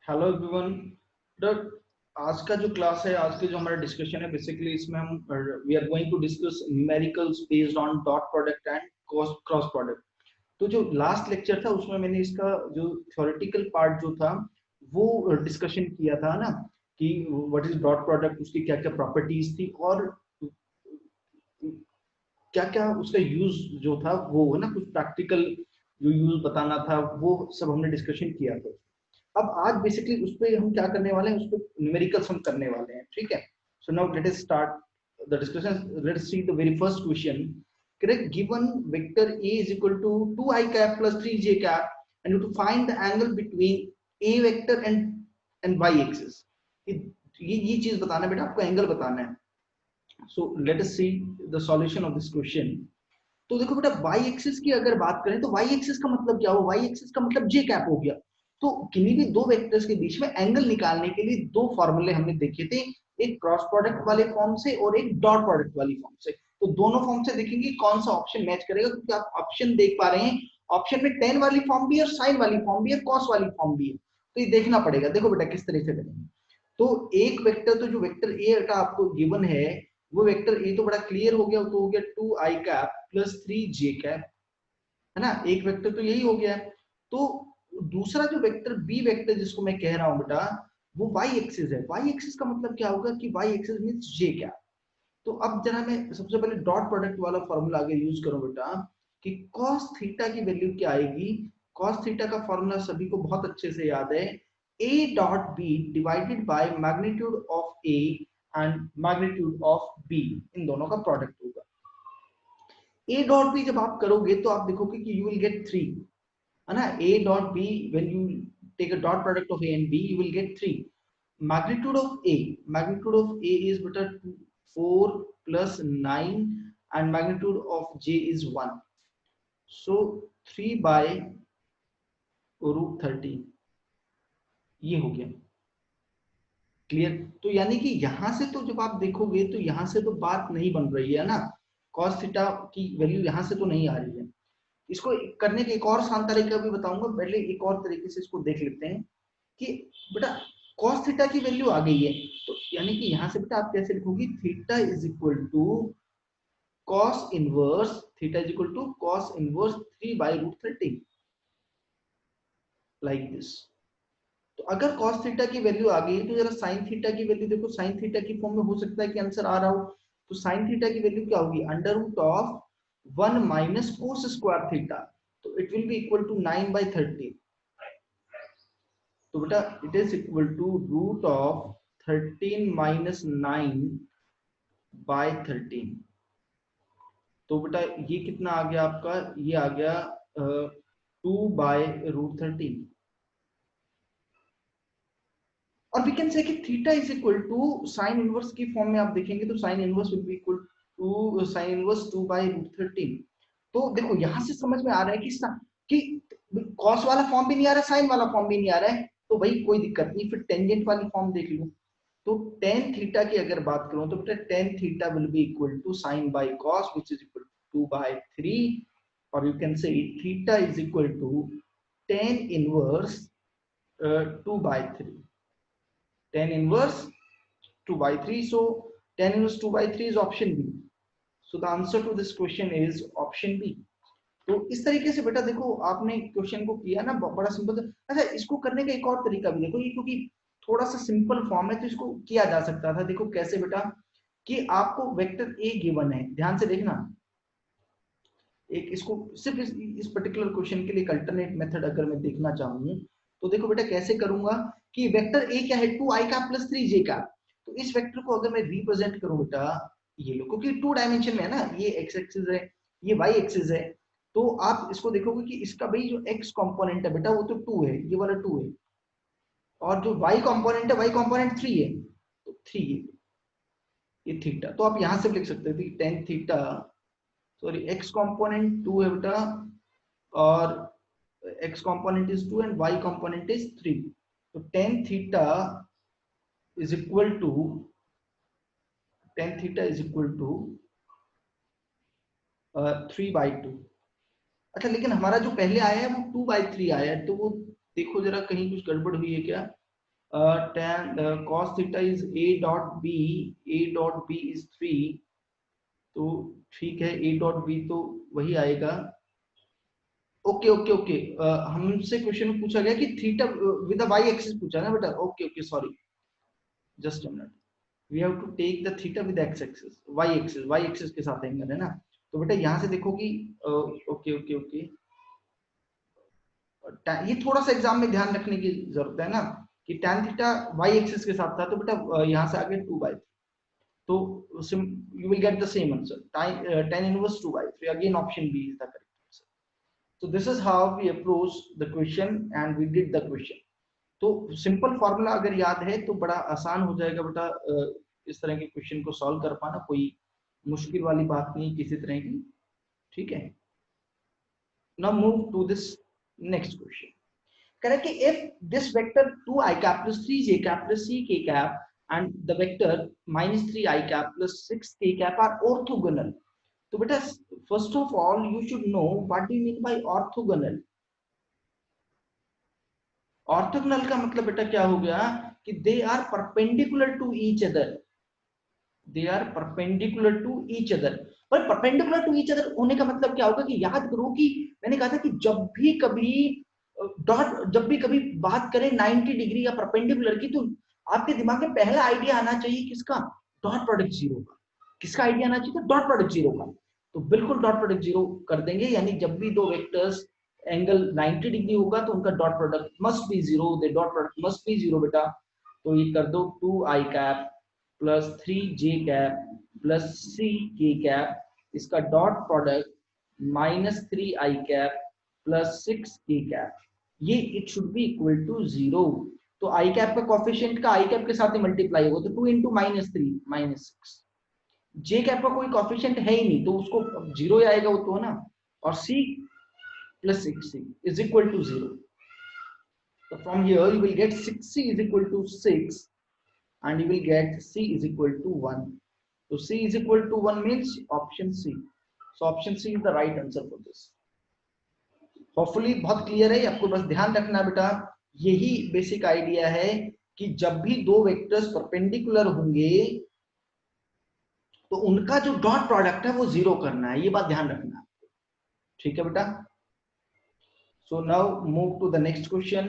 Hello everyone. आज का जो क्लास है, आज के जो हमारा डिस्कशन है, बेसिकली इसमें हम we are going to discuss numericals based on dot product and cross product. तो जो लास्ट लेक्चर था उसमें मैंने इसका जो थ्योरेटिकल पार्ट जो था वो डिस्कशन किया था ना, कि व्हाट इज डॉट प्रोडक्ट, उसकी क्या क्या प्रॉपर्टीज थी और क्या क्या उसका यूज जो था, वो है ना, कुछ प्रैक्टिकल जो यूज बताना था, वो सब हमने डिस्कशन किया था। अब आज बेसिकली उस पे हम क्या करने वाले हैं, उस पे न्यूमेरिकल्स हम करने वाले हैं, ठीक है। So now let us start the discussion. Let us see the very first question. Correct, given vector a is equal to 2i cap plus 3j cap and you have to find the angle between a vector and y axis। ये चीज बताना है बेटा, आपको angle बताना है। So let us see the solution of this question. तो देखो बेटा, वाई एक्सिस की अगर बात करें तो वाई एक्सिस का मतलब क्या हो, वाई एक्सिस का मतलब जे कैप हो गया। तो किन्हीं भी दो वेक्टर्स के बीच में एंगल निकालने के लिए दो फॉर्मूले हमने देखे थे, एक क्रॉस प्रोडक्ट वाले फॉर्म से और एक डॉट प्रोडक्ट वाली फॉर्म से। तो दोनों फॉर्म से देखेंगे कौन सा ऑप्शन मैच करेगा, क्योंकि आप ऑप्शन देख पा रहे हैं, ऑप्शन में टेन वाली फॉर्म भी है और साइन वाली फॉर्म भी है, कॉस वाली फॉर्म भी है। तो ये देखना पड़ेगा। देखो बेटा किस तरह से करेंगे। तो एक वेक्टर, तो जो वेक्टर ए का आपको गिवन है, वो वेक्टर ए तो बड़ा क्लियर हो गया, तो हो गया 2i cap plus 3j cap, है ना। एक वेक्टर तो यही हो गया। तो दूसरा जो वेक्टर बी वेक्टर जिसको मैं कह रहा हूं बेटा, वो वाई एक्सिस है। वाई एक्सिस का मतलब क्या होगा कि वाई एक्सिस मींस जे कैप। तो अब जरा मैं सबसे पहले डॉट प्रोडक्ट वाला फॉर्मूला आगे यूज करूं बेटा, कि cos थीटा की वैल्यू क्या आएगी। cos थीटा का फॉर्मूला सभी को बहुत अच्छे से याद है, a dot b divided by magnitude of a and magnitude of b, इन दोनों का प्रोडक्ट होगा। a डॉट बी जब आप करोगे तो आप देखोगे कि यू विल गेट 3, है ना। a dot b, when you take a dot product of a and b, you will get 3। magnitude of a is beta 4 plus 9 and magnitude of j is 1, so 3 by root 13। ये हो गया clear. तो यानी कि यहां से तो जब आप देखोगे तो यहां से तो बात नहीं बन रही है ना, cos थीटा की वैल्यू यहां से तो नहीं आ रही है। इसको करने के एक और आसान तरीका भी बताऊंगा, पहले एक और तरीके से इसको देख लेते हैं कि बेटा cos थीटा की वैल्यू आ गई है, तो यानी कि यहां से बेटा आप कैसे लिखोगी, theta is equal to cos inverse, theta is equal to cos inverse 3 by root 13, like this. तो अगर cos थीटा की वैल्यू आ गई है तो जरा sin थीटा की वैल्यू देखो। sin थीटा की फॉर्म में हो सकता है कि आंसर आ रहा हो, तो sin थीटा की वैल्यू क्या होगी, under root of 1 minus cos square theta, तो it will be equal to 9 by 13। तो बेटा it is equal to root of 13 minus 9 by 13। तो बेटा ये कितना आ गया आपका, ये आ गया 2 बाय रूट 13। और वी कैन से कि theta is equal to sine inverse की फॉर्म में आप देखेंगे तो sine inverse will be equal to sine inverse 2 by root 13। तो देखो यहां से समझ में आ रहा है कि कॉस वाला फॉर्म भी नहीं आ रहा है, साइन वाला फॉर्म भी नहीं आ रहा है, तो भाई कोई दिक्कत नहीं, फिर टेंजेंट वाली फॉर्म देख लो। तो टेन थीटा की अगर बात करूं तो बेटा tan theta will be equal to sine by cos which is equal to 2 by 3, और you can say theta is equal to tan inverse 2 by 3, tan inverse 2 by 3, so tan inverse 2 by 3 is option B, so the answer to this question is option B। तो इस तरीके से बेटा देखो आपने question को किया ना, बड़ा सिंपल। अच्छा, इसको करने का एक और तरीका भी देखो, ये क्योंकि थोड़ा सा सिंपल फॉर्म है तो इसको किया जा सकता था। देखो कैसे बेटा, कि आपको वेक्टर ए गिवन है, ध्यान से देखना। एक इसको सिर्फ इस पर्टिकुलर क्वेश्चन के लिए अल्टरनेट मेथड अगर मैं देखना चाहूँ तो देखो बेटा कैसे करूंगा, कि वेक्टर ए क्या है, 2i का प्लस 3j का। तो इस वेक्टर को अगर मैं रिप्रेजेंट करूं बेटा, ये लो, क्योंकि टू डायमेंशन में है ना, ये एक्स एक्सिस है, ये वाई एक्सिस है। तो आप इसको देखोगे कि इसका भाई जो एक्स कंपोनेंट है बेटा वो तो 2 है, ये वाला 2 है, और जो वाई कंपोनेंट है, वाई कंपोनेंट 3 है, तो 3 ये थीटा। तो आप यहां से लिख सकते थे tan theta, sorry x component 2 है बेटा, और x component is 2 and y component is 3, so tan theta is equal to, tan theta is equal to 3 by 2। अच्छा, लेकिन हमारा जो पहले आया है वो 2 by 3 आया है, तो वो देखो जरा कहीं कुछ गड़बड़ हुई है क्या। tan cos theta is a dot b is 3, तो ठीक है a dot b तो वही आएगा। ओके ओके ओके, हमसे क्वेश्चन पूछा गया कि theta with the y axis पूछा ना बेटा। Okay okay sorry, just a minute, we have to take the theta with x axis, y axis के साथ एंगल है ना। तो बेटा यहाँ से देखो कि ओके ओके ओके, ये थोड़ा सा एग्जाम में ध्यान रखने की जरूरत है ना कि tan थीटा वाई एक्सिस के साथ था, तो बेटा यहाँ से आगे 2/3, तो you will get the same answer, tan inverse 2/3, again option B is the correct answer. So this is how we approach the question and we did the question। तो सिंपल फॉर्मूला अगर याद है तो बड़ा आसान हो जाएगा बेटा इस तरह के क्वेश्चन को सॉल्व कर पाना, कोई मुश्किल वाली बात नहीं किसी तरह की, ठीक है। Now move to this next question। करें कि if this vector 2 i cap plus 3 j cap plus c k cap and the vector minus 3 i cap plus 6 k cap are orthogonal, तो बेटा first of all you should know what do you mean by orthogonal. Orthogonal का मतलब बेटा क्या हो गया कि they are perpendicular to each other, they are perpendicular to each other. पर परपेंडिकुलर टू ईच अदर होने का मतलब क्या होगा कि याद करो कि मैंने कहा था कि जब भी कभी बात करें 90 डिग्री या परपेंडिकुलर की, तो आपके दिमाग में पहला आइडिया आना चाहिए किसका, डॉट प्रोडक्ट जीरो का। किसका आइडिया आना चाहिए, डॉट प्रोडक्ट जीरो का। तो बिल्कुल डॉट प्रोडक्ट जीरो कर देंगे, यानी जब भी दो वेक्टर्स एंगल 90 डिग्री होगा तो उनका dot product must be zero, the dot product must be zero बेटा। तो ये कर दो 2i cap plus 3j cap plus c k cap, इसका dot product -3i cap plus 6k cap, ये it should be equal to 0। तो i cap का coefficient का i कैप के साथ ही मल्टीप्लाई होगा, तो 2 इंटू -3 -6। j कैप का कोई कोफिशिएंट है ही नहीं तो उसको 0 ही आएगा वो तो, है ना। और c plus 6c is equal to 0। So from here you will get 6c is equal to 6 and you will get c is equal to 1। So c is equal to 1 means option C। So option C is the right answer for this। Hopefully बहुत clear है, आपको बस ध्यान रखना बेटा, यही basic idea है कि जब भी दो वेक्टर्स परपेंडिकुलर होंगे तो उनका जो डॉट प्रोडक्ट है वो 0 करना है, ये बात ध्यान रखना, ठीक है बेटा। So now move to the next question।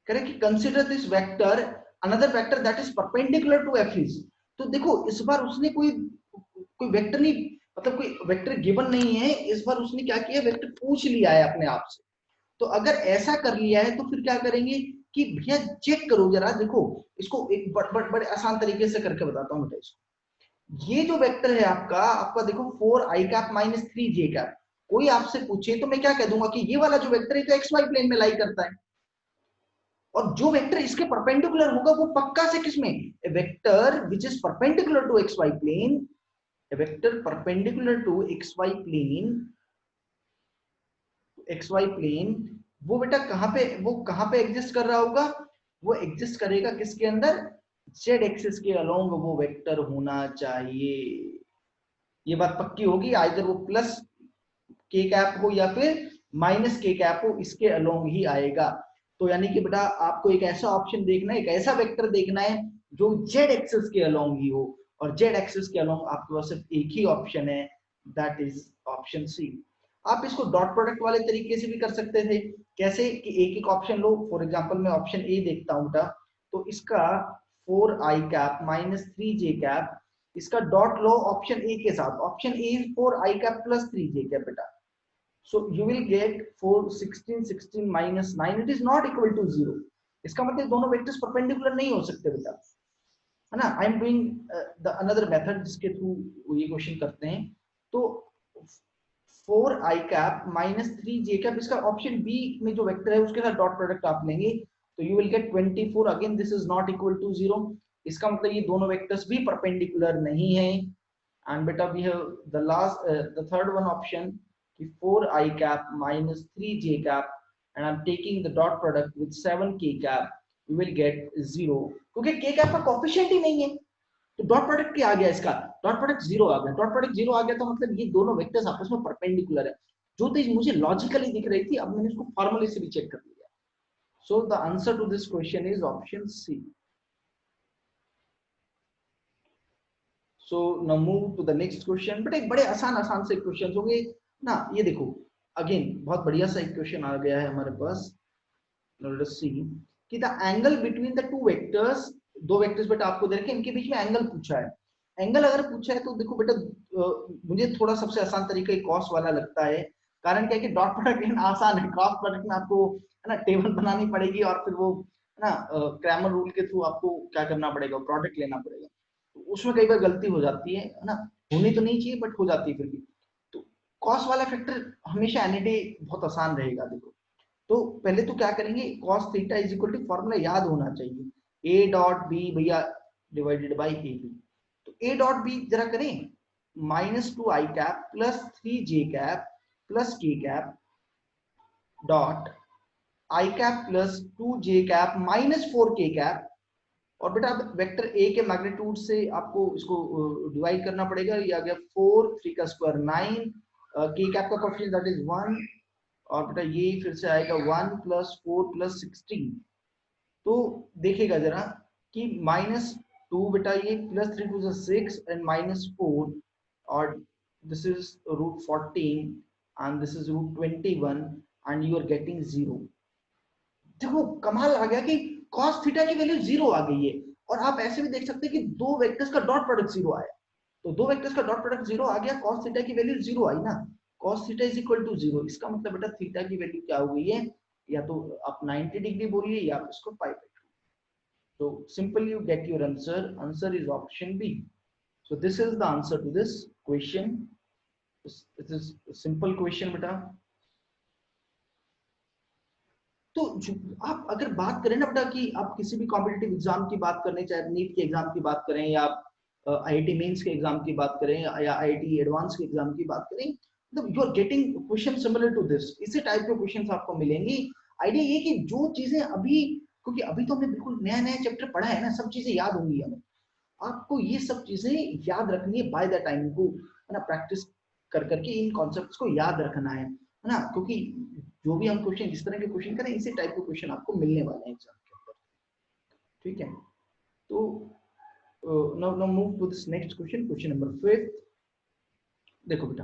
करें कि consider this vector another vector that is perpendicular to f is. तो देखो इस बार उसने कोई वेक्टर नहीं, मतलब कोई वेक्टर गिवन नहीं है, इस बार उसने क्या किया, वेक्टर पूछ लिया है अपने आप से। तो अगर ऐसा कर लिया है तो फिर क्या करेंगे कि भैया चेक करो जरा, देखो इसको एक बड़े आसान तरीके से करके बताता हूँ बेटा इसको। ये जो वेक्टर है आपका देखो 4i cap minus 3j cap, कोई आपसे पूछे तो मैं क्या कह दूंगा कि ये वाला जो वेक्टर है तो एक्स वाई प्लेन में लाई करता है, और जो वेक्टर इसके परपेंडिकुलर होगा वो पक्का से किसमें, a vector which is perpendicular to X Y plane, a vector perpendicular to X Y plane, वो बेटा कहां पे एग्जिस्ट कर रहा होगा, वो एग्जिस्ट करेगा किसके अंदर, जेड एक्सिस के अलोंग वो वेक्टर होना चाहिए। ये बात पक्की होगी, आइदर वो प्लस के कैप हो या फिर माइनस के कैप हो, इसके अलोंग ही आएगा। तो यानी कि बेटा आपको एक ऐसा ऑप्शन देखना है, एक ऐसा वेक्टर देखना है जो जेड एक्सिस के अलोंग ही हो, और जेड एक्सिस के अलोंग आपके पास सिर्फ एक ही ऑप्शन है, दैट इज ऑप्शन सी। आप इसको डॉट प्रोडक्ट वाले तरीके से भी कर सकते थे, कैसे कि एक एक ऑप्शन लो। फॉर एग्जांपल मैं ऑप्शन ए देखता हूं बेटा, तो इसका 4i cap minus 3j cap, इसका डॉट लो ऑप्शन ए के साथ, option A 4i cap plus 3j cap बेटा। So you will get 4 16 16 minus 9, it is not equal to 0। इसका मतलब दोनों वेक्टर्स परपेंडिकुलर नहीं हो सकते बेटा, है ना। I am doing the another method जिसके थ्रू ये क्वेश्चन करते हैं। तो 4i cap minus 3j cap, इसका ऑप्शन बी में जो वेक्टर है उसके साथ डॉट प्रोडक्ट आप लेंगे तो you will get 24, again this is not equal to 0। इसका मतलब ये दोनों वेक्टर्स भी परपेंडिकुलर नहीं है। एंड बेटा we have the last the third one option कि 4i cap minus 3j cap and I'm taking the dot product with 7k cap, you will get 0, क्योंकि k cap का कोफिशिएंट ही नहीं है तो डॉट प्रोडक्ट क्या आ गया, इसका डॉट प्रोडक्ट 0 आ गया। डॉट प्रोडक्ट 0 आ गया तो मतलब ये दोनों वेक्टर्स आपस में परपेंडिकुलर है, जो चीज मुझे लॉजिकली दिख रही थी अब मैंने इसको फॉर्मूले से भी चेक कर लिया। So the answer to this question is option C. So now move to the next question. But एक बड़े आसान आसान से क्वेश्चन होंगे ना, ये देखो अगेन बहुत बढ़िया सा एक क्वेश्चन आ गया है हमारे पास. Let us see कि the angle between the two vectors, दो वेक्टर्स बेटा आपको दे रखे हैं, इनके बीच में एंगल पूछा है. एंगल अगर पूछा है तो देखो बेटा मुझे थोड़ा सबसे आसान तरीका कॉस वाला लगता है. कारण क्या है कि डॉट प्रोडक्ट आसान है, क्रॉस प्रोडक्ट में आपको है ना टेबल बनानी पड़ेगी और फिर वो है ना क्रैमर रूल के थ्रू आपको क्या करना पड़ेगा, प्रोडक्ट लेना पड़ेगा. तो उसमें कई बार गलती हो जाती है ना, होनी तो नहीं चाहिए बट हो जाती है फिर भी. तो कॉस वाला फैक्टर हमेशा एनी डे बहुत आसान रहेगा. देखो तो पहले तो क्या करेंगे, cos theta is equal to formula याद होना चाहिए, a डॉट बी भैया डिवाइडेड बाई ए बी. तो a डॉट बी जरा करें, -2i cap plus 3j cap plus k cap dot i cap plus 2j cap -4k cap. और बेटा अब वेक्टर a के मैग्नीट्यूड से आपको इसको डिवाइड करना पड़ेगा. ये आ गया 4, 3 का स्क्वायर 9, k कैप का कोएफिशिएंट दैट इज 1, और बेटा ये फिर से आएगा 1 प्लस 4 प्लस 16. तो देखिएगा जरा कि -2 बेटा ये प्लस 3 टू 6 एंड -4, और this is √14 and this is √21 and you are getting 0. देखो कमाल आ गया कि cos थीटा की वैल्यू 0 आ गई है. और आप ऐसे भी देख सकते हैं कि दो वेक्टर्स का डॉट प्रोडक्ट 0 आया. तो दो वेक्टर्स का डॉट प्रोडक्ट 0 आ गया, cos थीटा की वैल्यू 0 आई ना, cos theta is equal to 0. इसका मतलब बेटा थीटा की वैल्यू क्या हो गई है, या तो आप 90 डिग्री बोलिए या आप इसको पाई बाय 2. तो simple you get your answer. Answer is option B. So this is the answer to this question. This is simple question बेटा. तो आप अगर बात करें ना बेटा कि आप किसी भी कॉम्पिटिटिव एग्जाम की बात करें, चाहे नीट के एग्जाम की बात करें या आप आईआईटी मेंस के एग्जाम की बात करें या आईआईटी एडवांस के एग्जाम की बात करें, तो you are getting question similar to this. इसी टाइप के क्वेश्चंस आपको मिलेंगी. आइडिया ये कि जो चीजें अभी, क्योंकि अभी तो हमने बिल्कुल नया नया चैप्टर पढ़ा है ना, सब चीजें याद होंगी हमें. आपको ये सब चीजें याद रखनी है बाय द टाइम को, है ना, प्रैक्टिस कर करके इन कॉन्सेप्ट्स को याद रखना है ना. क्योंकि जो भी हम क्वेश्चन, जिस तरह के क्वेश्चन करें, इसी टाइप के क्वेश्चन आपको मिलने वाले हैं एग्जाम के अंदर. ठीक है. तो now move to this next question, question number 5. देखो बेटा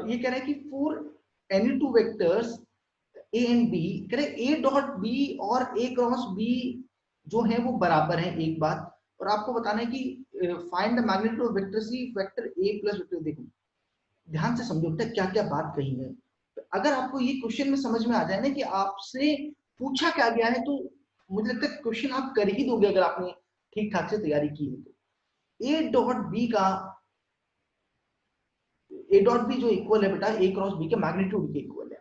ये कह रहा है कि for any two vectors A and b, कह रहे ए डॉट बी और ए क्रॉस बी जो है वो बराबर है, एक बात. और आपको बताना है कि find the magnitude of vector c vector A plus vector. देखो ध्यान से समझो बेटा क्या क्या बात कही है. तो अगर आपको ये क्वेश्चन में समझ में आ जाए ना कि आपसे पूछा क्या गया है, तो मुझे लगता है क्वेश्चन आप कर ही दोगे अगर आपने ठीक ठाक से तैयारी की है. तो ए डॉट बी का, ए डॉट बी जो इक्वल है बेटा ए क्रॉस बी के मैग्नीट्यूड के इक्वल है.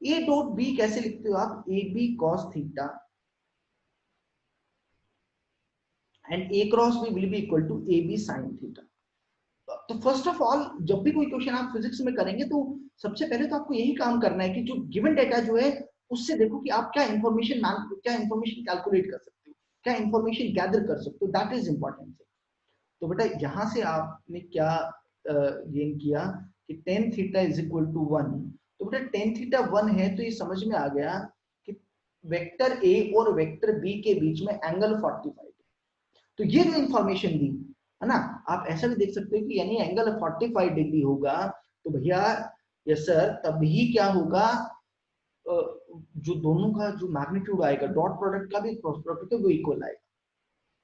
ए डॉट बी कैसे लिखते हो आप, a B cos theta and a cross b will be equal to a B sine theta. तो फर्स्ट ऑफ ऑल जब भी कोई क्वेश्चन आप फिजिक्स में करेंगे तो सबसे पहले तो आपको यही काम करना है कि जो गिवन डेटा जो है उससे देखो कि आप क्या इंफॉर्मेशन कैलकुलेट कर सकते हो, क्या इंफॉर्मेशन गैदर कर सकते हो. That is important. तो बेटा यहाँ से आपने क्या गेन किया कि tan theta is equal to 1. तो बेटा टेन थीटा 1 है तो ये समझ में आ गया कि वेक्टर ए और वेक्टर बी के बीच में एंगल 45 है. तो ये जो इंफॉर्मेशन दी है ना, आप ऐसा भी देख सकते हो कि यानी एंगल 45 डिग्री होगा. तो भैया यस सर, तभी क्या होगा, जो दोनों का जो मैग्नीट्यूड आएगा डॉट प्रोडक्ट का भी क्रॉस प्रोडक्ट का वो इक्वल आएगा.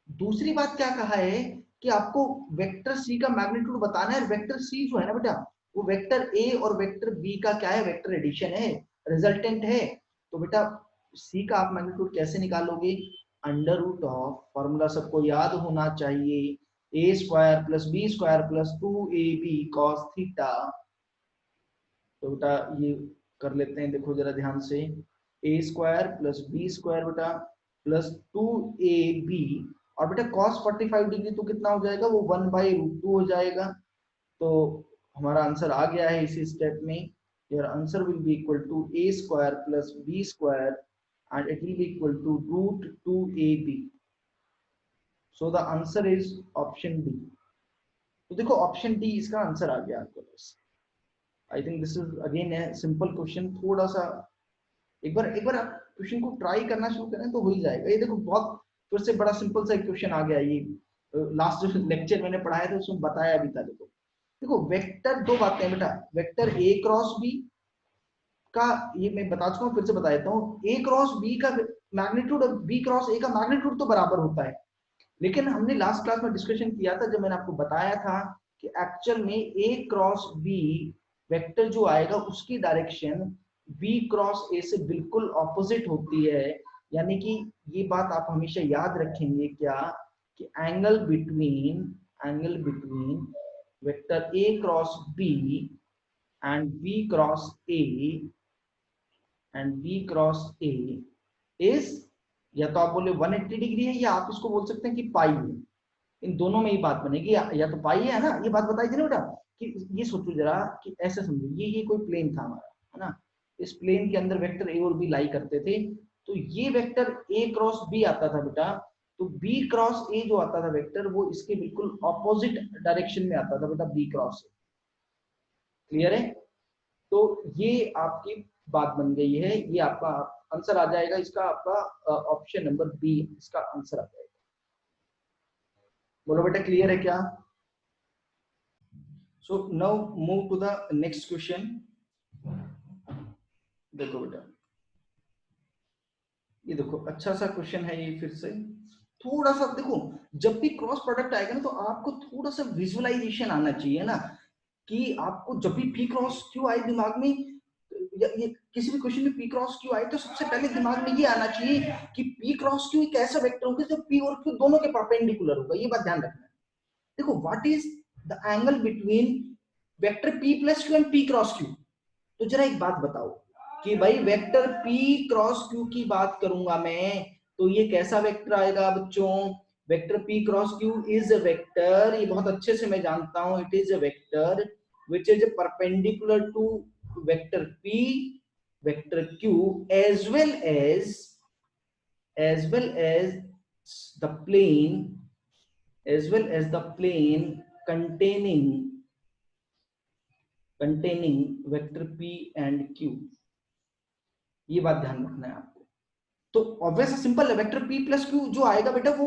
दूसरी बात क्या कहा है कि आपको वेक्टर सी का मैग्नीट्यूड बताना है. वेक्टर सी जो है ना बेटा, वो वेक्टर ए और वेक्टर बी का क्या है, वेक्टर एडिशन है, रिजल्टेंट है. तो बेटा सी का आप मैग्नीट्यूड कैसे निकालोगे, अंडर रूट ऑफ, फॉर्मूला सबको याद होना चाहिए, A square plus B square plus 2ab cos theta. तो बेटा ये कर लेते हैं, देखो जरा ध्यान से, ए स्क्वायर प्लस बी स्क्वायर बेटा प्लस 2ab, और बेटा cos 45 डिग्री तो कितना हो जाएगा, वो 1/√2 हो जाएगा. तो हमारा आंसर आ गया है इसी स्टेप में. Your answer will be equal to A square plus B square and it will be equal to √2ab. So the answer is option D. तो देखो ऑप्शन डी इसका आंसर आ गया आपके पास. I think this is again a simple question. थोड़ा सा एक बार आप क्वेश्चन को ट्राई करना शुरू करें तो हो ही जाएगा। ये देखो बहुत फिर से बड़ा सिंपल सा क्वेश्चन आ गया, ये लास्ट जो लेक्चर मैंने पढ़ाया था उसमें बताया भी था। देखो देखो वेक्टर दो बातें बेटा, वेक्टर ए क्रॉस बी का, ये मैं बता चुका हूँ फिर से बता देता हूँ, ए क्रॉस बी का मैग्नीट्यूड बी क्रॉस ए का मैग्नीट्यूड तो बराबर होता है, लेकिन हमने लास्ट क्लास में डिस्कशन किया था जब मैंने आपको बताया था कि एक्चुअल में ए क्रॉस बी वेक्टर जो आएगा उसकी डायरेक्शन बी क्रॉस ए से बिल्कुल ऑपोजिट होती है। यानी कि ये बात आप हमेशा याद रखेंगे क्या, कि angle between vector a cross b and b cross a is, या तो आप बोले 180 डिग्री है, या आप इसको बोल सकते हैं कि पाई है। इन दोनों में ही बात बनेगी, या तो पाई है ना, ये बात बताई थी ना बेटा, कि ये सोचो जरा कि ऐसे समझो, ये कोई प्लेन था हमारा, है ना, इस प्लेन के अंदर वेक्टर ए और बी लाई करते थे, तो ये वेक्टर ए क्रॉस बी आता था बेटा, तो बी क्रॉस ए जो आता था वेक्टर वो इसके बिल्कुल ऑपोजिट डायरेक्शन में आता था बेटा, बी क्रॉस ए। क्लियर है? तो ये आपकी बात बन गई है, ये आपका आंसर आ जाएगा इसका, आपका ऑप्शन नंबर बी इसका आंसर आ जाएगा। बोलो बेटा क्लियर है क्या? So now move to the next question. देखो बेटा, ये देखो अच्छा सा क्वेश्चन है ये, फिर से थोड़ा सा देखो, जब भी क्रॉस प्रोडक्ट आएगा ना तो आपको थोड़ा सा विजुअलाइजेशन आना चाहिए ना, कि आपको जब भी पी क्रॉस क्यू आए दिमाग में, या ये किसी भी क्वेश्चन में पी क्रॉस क्यू आए तो सबसे पहले दिमाग में ये आना चाहिए कि पी क्रॉस क्यू एक ऐसा वेक्टर होगा जो पी और क्यू दोनों के परपेंडिकुलर होगा। ये बात ध्यान रखना है। देखो what is the angle between vector P plus Q and P cross Q. तो जरा एक बात बताओ कि भाई वेक्टर पी क्रॉस क्यू की बात करूंगा मैं, तो ये कैसा वेक्टर आएगा बच्चों? Vector P cross Q is a vector, ये बहुत अच्छे से मैं जानता हूं, it is a vector which is perpendicular to vector p, vector q, as well as the plane, containing vector p and q। ये बात ध्यान रखना है आपको। तो ऑब्वियस सिंपल है, वेक्टर p प्लस क्यू जो आएगा बेटा, वो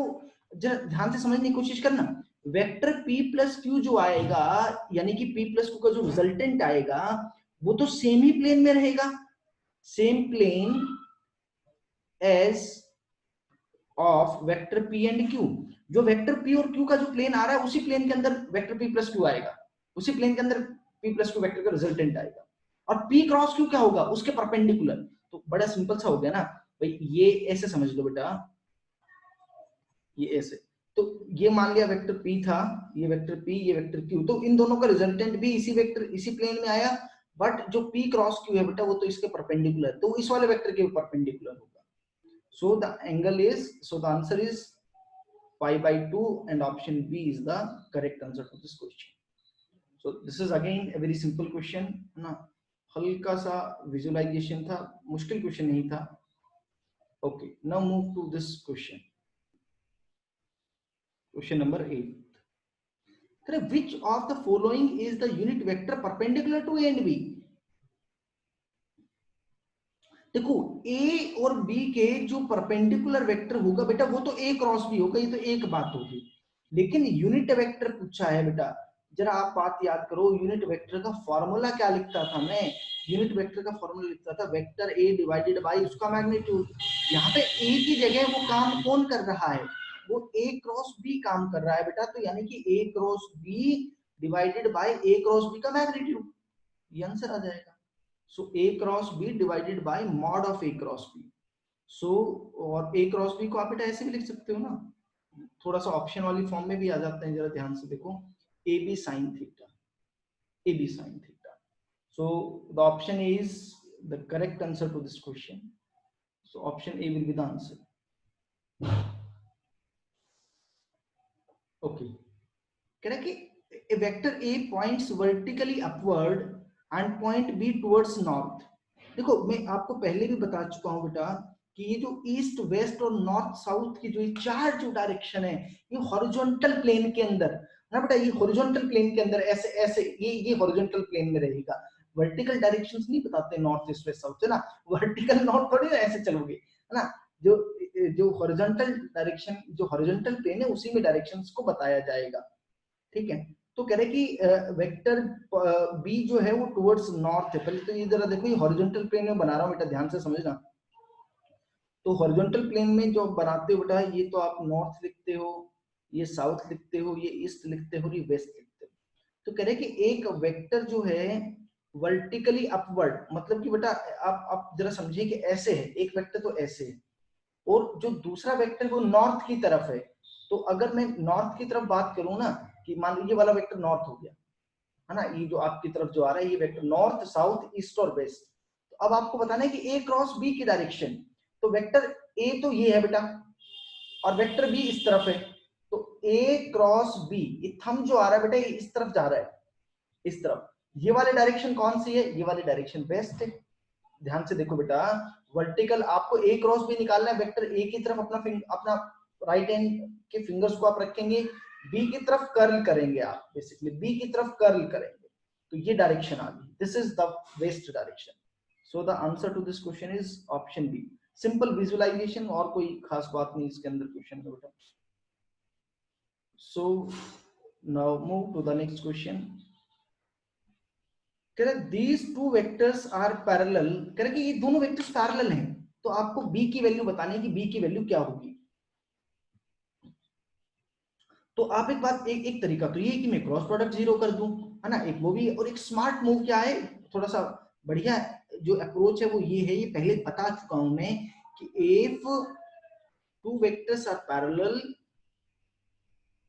जरा ध्यान से समझने की कोशिश करना। वेक्टर p प्लस क्यू जो आएगा, यानी कि p प्लस क्यू का जो रिजल्टेंट आएगा वो तो सेम ही प्लेन में रहेगा, same plane as of vector p and q। जो वेक्टर p और q का जो प्लेन आ रहा है उसी प्लेन के अंदर वेक्टर p प्लस क्यू आएगा, उसी प्लेन के अंदर p प्लस क्यू वेक्टर का रिजल्टेंट आएगा। और p क्रॉस q क्या होगा? उसके परपेंडिकुलर। तो बड़ा सिंपल सा हो गया ना भाई, ये ऐसे समझ लो बेटा, ये ऐसे। तो ये मान लिया वेक्टर p था, ये वेक्टर p, ये वेक्टर q, तो इन दोनों का रिजल्टेंट भी इसी वेक्टर इसी प्लेन में आया, बट जो p क्रॉस q है बेटा वो तो इसके परपेंडिकुलर, तो इस वाले वेक्टर के परपेंडिकुलर होगा। So the angle is, so the answer is pi by 2 and option B is the correct answer to this question. So this is again a very simple question है ना, हल्का सा visualisation था, मुश्किल question नहीं था। Okay, now move to this question. Question number 8. Which of the following is the unit vector perpendicular to A and B? देखो ए और बी के जो परपेंडिकुलर वेक्टर होगा बेटा वो तो ए क्रॉस बी होगा, ये तो एक बात होगी, लेकिन यूनिट वेक्टर पूछा है बेटा। जरा आप बात याद करो, यूनिट वेक्टर का फॉर्मूला क्या लिखता था मैं? यूनिट वेक्टर का फॉर्मूला लिखता था वेक्टर ए डिवाइडेड बाय उसका मैग्नीट्यूड। यहाँ पे ए की जगह वो काम कौन कर रहा है? वो ए क्रॉस बी काम कर रहा है बेटा, तो यानी कि A cross B divided by A cross B का मैग्नीट्यूड, ये आंसर आ जाएगा। So A cross B divided by mod of A cross B. So और A cross B को आप बेटा ऐसे भी लिख सकते हो ना, थोड़ा सा ऑप्शन वाली फॉर्म में भी आ जाते हैं, जरा ध्यान से देखो, AB sin theta, AB sin theta. So the option is the correct answer to this question. So option A will be the answer. Okay. कह कि a vector A points vertically upward and point B towards north। देखो मैं आपको पहले भी बता चुका हूं बेटा कि ये जो ईस्ट वेस्ट और नॉर्थ साउथ की जो चार जो डायरेक्शन है, ये हॉरिजॉन्टल प्लेन के अंदर ना बेटा, ये हॉरिजॉन्टल प्लेन के अंदर ऐसे ऐसे ये हॉरिजॉन्टल प्लेन में रहेगा, वर्टिकल डायरेक्शंस नहीं बताते नॉर्थ ईस्ट वेस्ट साउथ, है ना, वर्टिकल नॉर्थ थोड़ी ना ऐसे चलोगे, है ना, जो जो हॉरिजॉन्टल डायरेक्शन, जो हॉरिजॉन्टल प्लेन है उसी में डायरेक्शंस को बताया जाएगा, ठीक है। तो कह रहे कि वेक्टर बी जो है वो टुवर्ड्स नॉर्थ है। पहले तो ये जरा देखो, ये हॉरिजॉन्टल प्लेन में बना रहा हूँ बेटा, ध्यान से समझना। तो हॉरिजॉन्टल प्लेन में जो बनाते हो बेटा, ये तो आप नॉर्थ लिखते हो, ये साउथ लिखते हो, ये ईस्ट लिखते हो, ये वेस्ट लिखते हो। तो कह रहे कि एक वेक्टर जो है वर्टिकली अपवर्ड, मतलब कि बेटा आप जरा समझिए कि ऐसे है, एक वेक्टर तो ऐसे है, और जो दूसरा वेक्टर वो नॉर्थ की तरफ है। तो अगर मैं नॉर्थ की तरफ बात करूं ना, कि मान लीजिए वाला वेक्टर नॉर्थ हो गया, है ना, ये जो आपकी तरफ जो आ रहा है ये वेक्टर नॉर्थ साउथ ईस्ट और वेस्ट। तो अब आपको बताना है कि ए क्रॉस बी की डायरेक्शन। तो वेक्टर ए तो ये है बेटा, और वेक्टर बी इस तरफ है। तो ए क्रॉस बी, ये थंब जो आ रहा है बेटा ये इस तरफ जा रहा है, इस तरफ। ये वाली डायरेक्शन कौन सी है? ये वाली डायरेक्शन वेस्ट है। ध्यान से देखो बेटा, वर्टिकल आपको ए क्रॉस बी निकालना है, वेक्टर ए की तरफ अपना राइट हैंड के फिंगर्स को आप रखेंगे, बी की तरफ कर्ल करेंगे, आप बेसिकली बी की तरफ कर्ल करेंगे, तो ये डायरेक्शन आ गई, this is the west direction. So the answer to this question is option B, simple visualisation, और कोई खास बात नहीं इसके अंदर क्वेश्चन में बेटा। So now move to the next question. कह रहे these two vectors are parallel, कह रहे कि ये दोनों वेक्टर्स पैरेलल हैं, तो आपको b की वैल्यू बतानी है कि b की वैल्यू क्या होगी। तो आप एक बात, एक तरीका तो ये है कि मैं क्रॉस प्रोडक्ट जीरो कर दूं, है ना, एक वो भी है। और एक स्मार्ट मूव क्या है, थोड़ा सा बढ़िया जो अप्रोच है वो ये है, ये पहले बता चुका हूं मैं, कि if two vectors are parallel,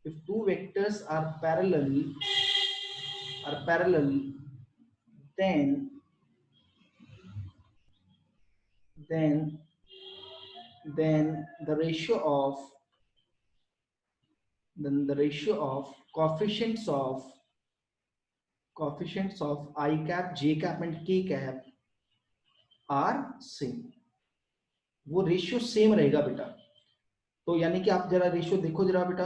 if two vectors are parallel, then the ratio of coefficients of I cap, j cap and k cap are same, वो रेशियो सेम रहेगा बेटा। तो यानी कि आप जरा रेशियो देखो जरा बेटा,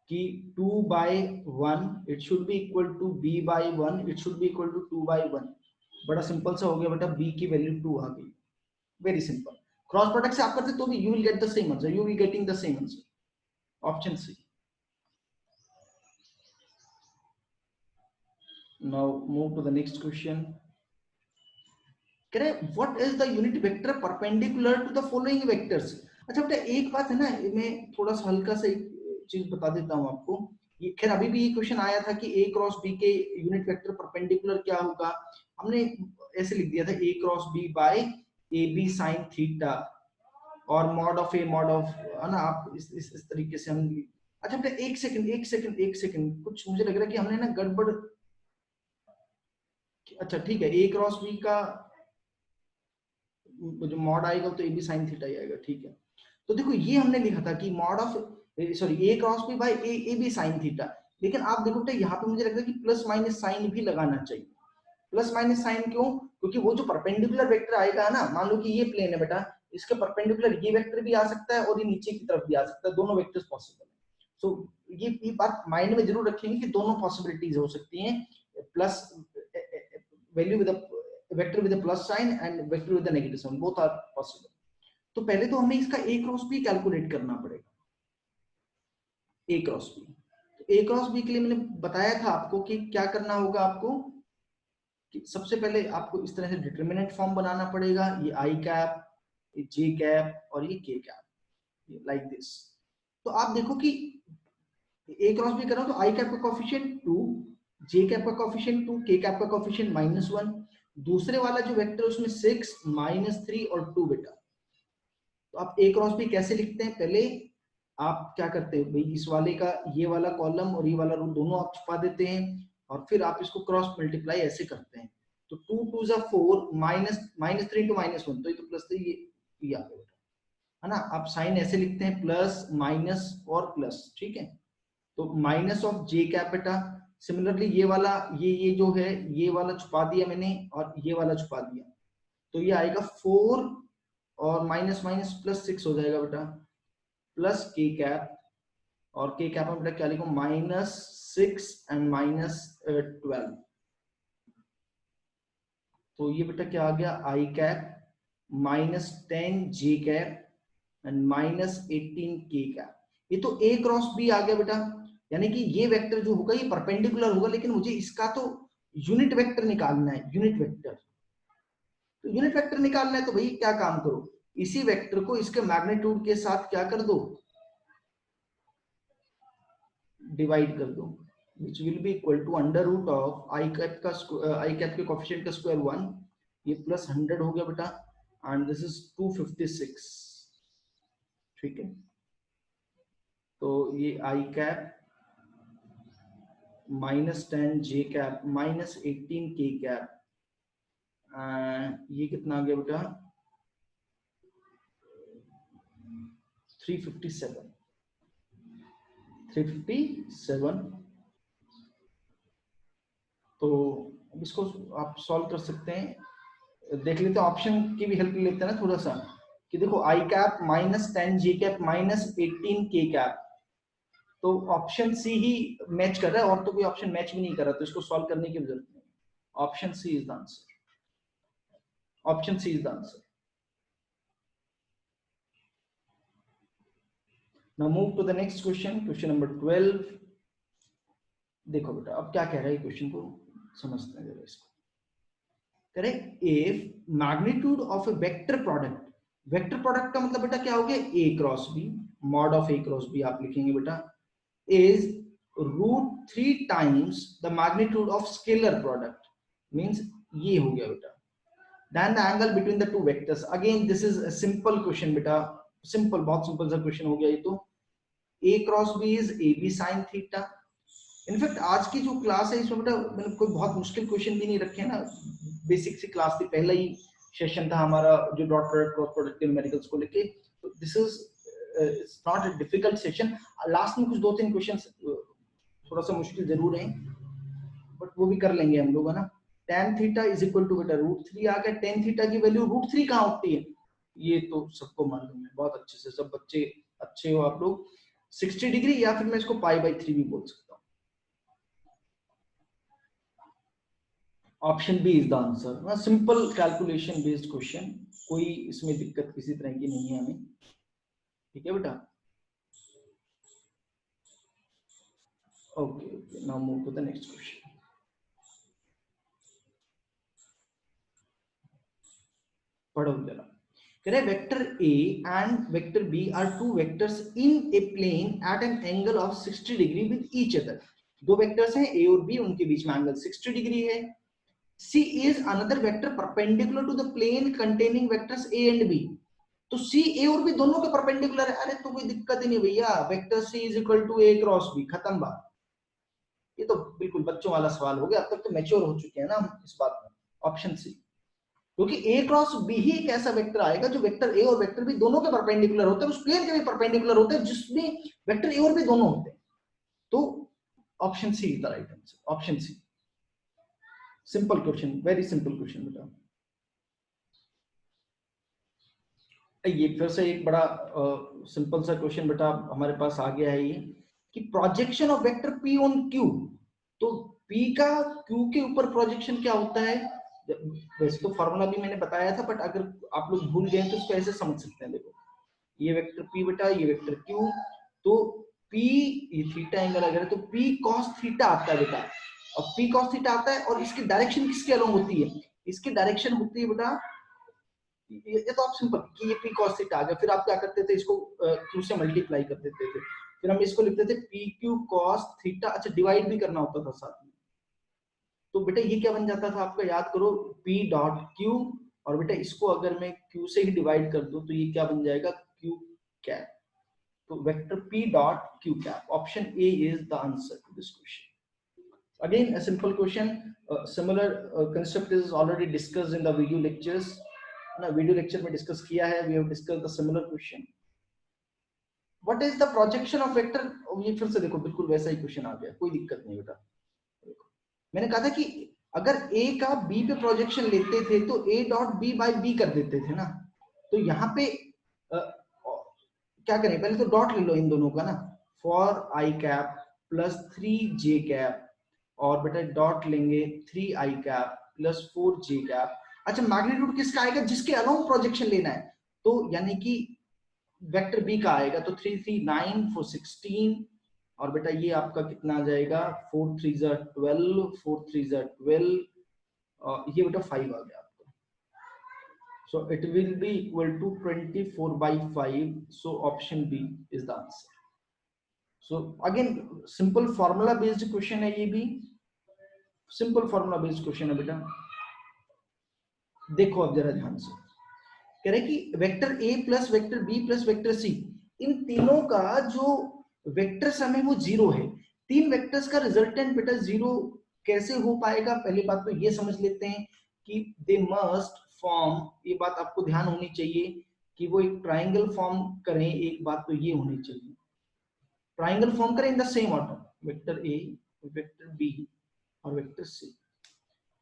कि 2/1 it should be equal to b/1, it should be equal to 2/1। बड़ा सिंपल सा हो गया बेटा, b की वैल्यू 2 आ गई, वेरी सिंपल। क्रॉस प्रोडक्ट से आप करते तो भी you will get the same answer, you will getting the same answer, option C. Now move to the next question. What is the unit vector perpendicular to the following vectors? अच्छा बेटा एक बात है ना, मैं थोड़ा सा हल्का सा एक चीज बता देता हूँ आपको। ये खैर अभी भी ये क्वेश्चन आया था कि a क्रॉस b के यूनिट वेक्टर परपेंडिकुलर क्या होगा। हमने ऐसे लिख दिया था a cross b by A B sine theta और mod of a mod of, है ना, आप इस तरीके से हम। अच्छा बेटा एक सेकंड कुछ मुझे लग रहा है कि हमने ना गड़बड़। अच्छा ठीक है, ए क्रॉस बी का जो मॉड आएगा तो ए बी साइन थीटा ही आएगा, ठीक है। तो देखो ये हमने लिखा था कि mod of, sorry, a cross b by A B sine theta, लेकिन आप देखो बेटा यहाँ पे मुझे लगता है कि प्लस माइनस साइन भी लगाना चाहिए। प्लस माइनस साइन क्यों? क्योंकि वो जो परपेंडिकुलर वेक्टर आएगा ना, मान लो कि ये प्लेन है बेटा, इसके परपेंडिकुलर ये वेक्टर भी आ सकता है और ये नीचे की तरफ भी आ सकता है, दोनों वेक्टर्स पॉसिबल है। सो ये बात माइंड में जरूर रखेंगे कि दोनों पॉसिबिलिटीज हो सकती हैं, plus value with vector with plus sign and vector with negative sign, both are possible. तो पहले तो हमें इसका ए क्रॉस बी कैलकुलेट करना पड़ेगा, ए क्रॉस बी। तो ए क्रॉस बी के लिए मैंने बताया था आपको कि क्या करना होगा आपको, कि सबसे पहले आपको इस तरह से डिटरमिनेंट फॉर्म बनाना पड़ेगा, ये आई कैप, ये जे कैप और ये के कैप, लाइक दिस। तो आप देखो कि ए क्रॉस बी कर रहा हूं तो आई कैप का कोएफिशिएंट 2, जे कैप का कोएफिशिएंट 2, के कैप का कोएफिशिएंट -1, दूसरे वाला जो वेक्टर है उसमें 6, -3 और 2 बेटा। तो आप ए क्रॉस बी कैसे लिखते हैं, पहले आप क्या करते हैं भाई, इस वाले का ये वाला कॉलम और ये वाला रो दोनों आप छुपा देते हैं, और फिर आप इसको क्रॉस मल्टीप्लाई ऐसे करते हैं। तो 2 2 जा 4, -3 to -1, तो ये तो प्लस 3, ये आ गया, है ना। आप साइन ऐसे लिखते हैं, प्लस माइनस और प्लस, ठीक है। तो माइनस ऑफ जे कैप बेटा, सिमिलरली ये वाला, ये जो है ये वाला छुपा दिया मैंने और ये वाला छुपा दिया, तो ये आएगा 4 और माइनस माइनस प्लस 6 हो जाएगा बेटा, प्लस के कैप, और के कैप में बेटा क्या लिखो, -6 एंड -12। तो ये बेटा क्या आ गया, I cap minus 10 J cap and minus 18 K cap. ये तो ए क्रॉस बी आ गया बेटा, यानी कि ये वेक्टर जो होगा ये परपेंडिकुलर होगा, लेकिन मुझे इसका तो यूनिट वेक्टर निकालना है, यूनिट वेक्टर। तो यूनिट वेक्टर निकालना है तो भाई क्या काम करो, इसी वेक्टर को इसके मैग्नीट्यूड के साथ क्या कर दो, डिवाइड कर दो, which will be equal to under root of i cap का आई कैप के कोफिशिएंट का स्क्वायर 1, ये प्लस 100 हो गया बेटा, एंड दिस इज 256। ठीक है, तो ये आई cap minus 10 J cap minus 18 K cap, ये कितना आ गया बेटा 357। 357। तो इसको आप सॉल्व कर सकते हैं, देख लेते हैं, ऑप्शन की भी हेल्प लेते हैं ना थोड़ा सा, कि देखो आई cap minus 10 J cap minus 18 K cap, तो ऑप्शन सी ही मैच कर रहा है, और तो कोई ऑप्शन मैच भी नहीं कर रहा, तो इसको सॉल्व करने की जरूरत नहीं। Option C is the answer, option C is the answer. Now move to the next question, question number 12। देखो बेटा अब क्या कह रहा है क्वेश्चन को समझते हैं जरा इसको। Correct, if magnitude of a vector product, vector product का मतलब बेटा क्या हो गया, A cross B, mod of A cross B आप लिखेंगे बेटा, is root 3 times the magnitude of scalar product, means ये हो गया बेटा, then the angle between the two vectors, again this is a simple question बेटा, simple, बहुत simple सा क्वेश्चन हो गया ये तो, a cross b is ab sin theta। In fact आज की जो क्लास है इसमें बेटा मैंने कोई बहुत मुश्किल क्वेश्चन भी नहीं रखे ना, बेसिक सी क्लास थी, पहला ही सेशन था हमारा जो डॉट प्रोडक्ट क्रॉस प्रोडक्ट के न्यूमेरिकल्स को लेके, तो this is it's not a difficult session. Last में कुछ 2-3 क्वेश्चंस थोड़ा सा मुश्किल जरूर है, बट वो भी कर लेंगे हम लोग, है ना। tan theta is equal to बेटा रूट 3 आ गया, tan थीटा की वैल्यू रूट 3 कहाँ होती है, ये तो सबको मालूम है बहुत अच्छे से, सब बच्चे अच्छे हो आप लोग। 60 डिग्री, या फिर मैं इसको पाई बाई 3 भी बोल सकता हूँ। Option B is the answer, simple calculation based question, कोई इसमें दिक्कत किसी तरह की नहीं है हमें। ठीक है बेटा, okay okay, now move to the next question. पढ़ो जरा, कह रहे vector A and vector B are two vectors in a plane at an angle of 60 degree with each other. दो वेक्टर्स हैं ए और बी, उनके बीच में एंगल 60 डिग्री है। C is another vector perpendicular to the plane containing vectors A and B। तो C A और B दोनों के परपेंडिकुलर है, अरे तो कोई दिक्कत ही नहीं भैया, vector C is equal to A cross B, खत्म बात। ये तो बिल्कुल बच्चों वाला सवाल हो गया, अब तक तो मैच्योर हो चुके हैं ना हम इस बात में। ऑप्शन सी, क्योंकि A क्रॉस B ही एक ऐसा वेक्टर आएगा जो वेक्टर A और वेक्टर B दोनों के परपेंडिकुलर होते हैं, उस प्लेन के भी परपेंडिकुलर होते हैं जिसमें वेक्टर A और B दोनों होते हैं। तो option C is the right answer, option C. Simple question, very simple question बेटा। ये फिर से एक बड़ा सिंपल सा क्वेश्चन बेटा हमारे पास आ गया है, ये कि projection of vector P on Q, तो P का Q के ऊपर प्रोजेक्शन क्या होता है, वैसे तो फॉर्मूला भी मैंने बताया था, बट अगर आप लोग भूल गए तो इसको ऐसे समझ सकते हैं। देखो ये वेक्टर P बेटा, ये वेक्टर Q, तो P ये थीटा एंगल अगर है तो P cos थीटा आता है बेटा, और P cos थीटा आता है, और इसकी डायरेक्शन किसके अलोंग होती है, इसकी डायरेक्शन होती है बेटा, ये तो आप सिंपल कि ये p cos थीटा आ गया, फिर आप क्या करते थे, इसको q से मल्टीप्लाई कर देते थे, फिर हम इसको लिखते थे pq cos थीटा, अच्छा डिवाइड भी करना होता था साथ में, तो बेटा ये क्या बन जाता था आपका, याद करो p डॉट q, और बेटा इसको अगर मैं q से ही डिवाइड कर दूं तो ये क्या बन जाएगा q कैप, तो vector p dot q cap, option A is the answer to this question. Again a simple question, similar concept is already discussed in the video lectures, ना वीडियो लेक्चर में डिस्कस किया है, we have discussed the similar question. What is the projection of vector, ये फिर से देखो बिल्कुल वैसा ही क्वेश्चन आ गया, कोई दिक्कत नहीं बेटा। देखो मैंने कहा था कि अगर a का b पे प्रोजेक्शन लेते थे तो a dot b by b कर देते थे ना, तो यहाँ पे क्या करें, पहले तो डॉट ले लो इन दोनों का ना, for I cap plus 3 J cap, और बेटा डॉट लेंगे 3 आई कैप प्लस 4 जे कैप, अच्छा, मैग्नीट्यूड किसका आएगा? जिसके अलोंग प्रोजेक्शन लेना है, तो यानी कि वेक्टर बी का आएगा, तो 3 3 9 4 16, और बेटा ये आपका कितना आ जाएगा? 4 3 12, 4 3 12, ये बेटा 5 आ गया आपका। So it will be equal to 24/5. So option B is the answer. So again simple formula based question है, ये भी सिंपल फॉर्मूला बेस्ड क्वेश्चन है बेटा। देखो अब जरा ध्यान से, कह रहे कि वेक्टर ए plus vector B plus vector C, इन तीनों का जो वेक्टर सम है वो 0 है। तीन वेक्टर्स का रिजल्टेंट बेटा 0 कैसे हो पाएगा? पहली बात तो ये समझ लेते हैं कि दे मस्ट फॉर्म, ये बात आपको ध्यान होनी चाहिए कि वो एक ट्राइंगल फॉर्म करें। एक बात तो ये होनी चाहिए, ट्राइंगल फॉर्म करें in the same order, vector A, vector B और वेक्टर सी।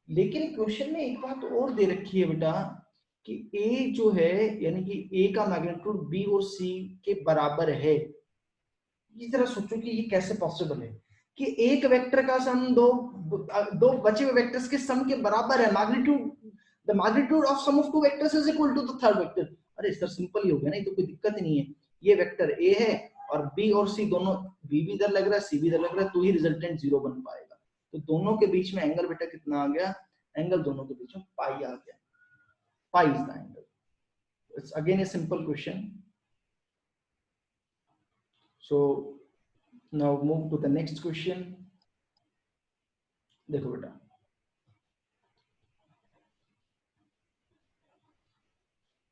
लेकिन क्वेश्चन में एक बात और दे रखी है बेटा कि ए जो है यानी कि ए का मैग्नीट्यूड बी और सी के बराबर है। इस तरह सोचो कि ये कैसे पॉसिबल है कि एक वेक्टर का सम दो बचे हुए वेक्टर्स के सम के बराबर है। Magnitude, the magnitude of sum of two vectors is equal to the third vector. अरे सर सिंपल ही हो गया ना, ये तो कोई दिक्कत ही नहीं है। ये वेक्टर ए है और बी और सी दोनों, बी भी इधर लग रहा है सी भी इधर लग रहा है, तो ही रिजल्टेंट 0 बन पाएगा। तो दोनों के बीच में एंगल बेटा कितना आ गया? एंगल दोनों के बीच में पाई आ गया। Pi is the angle. It's again a simple question. So now move to the next question. देखो बेटा,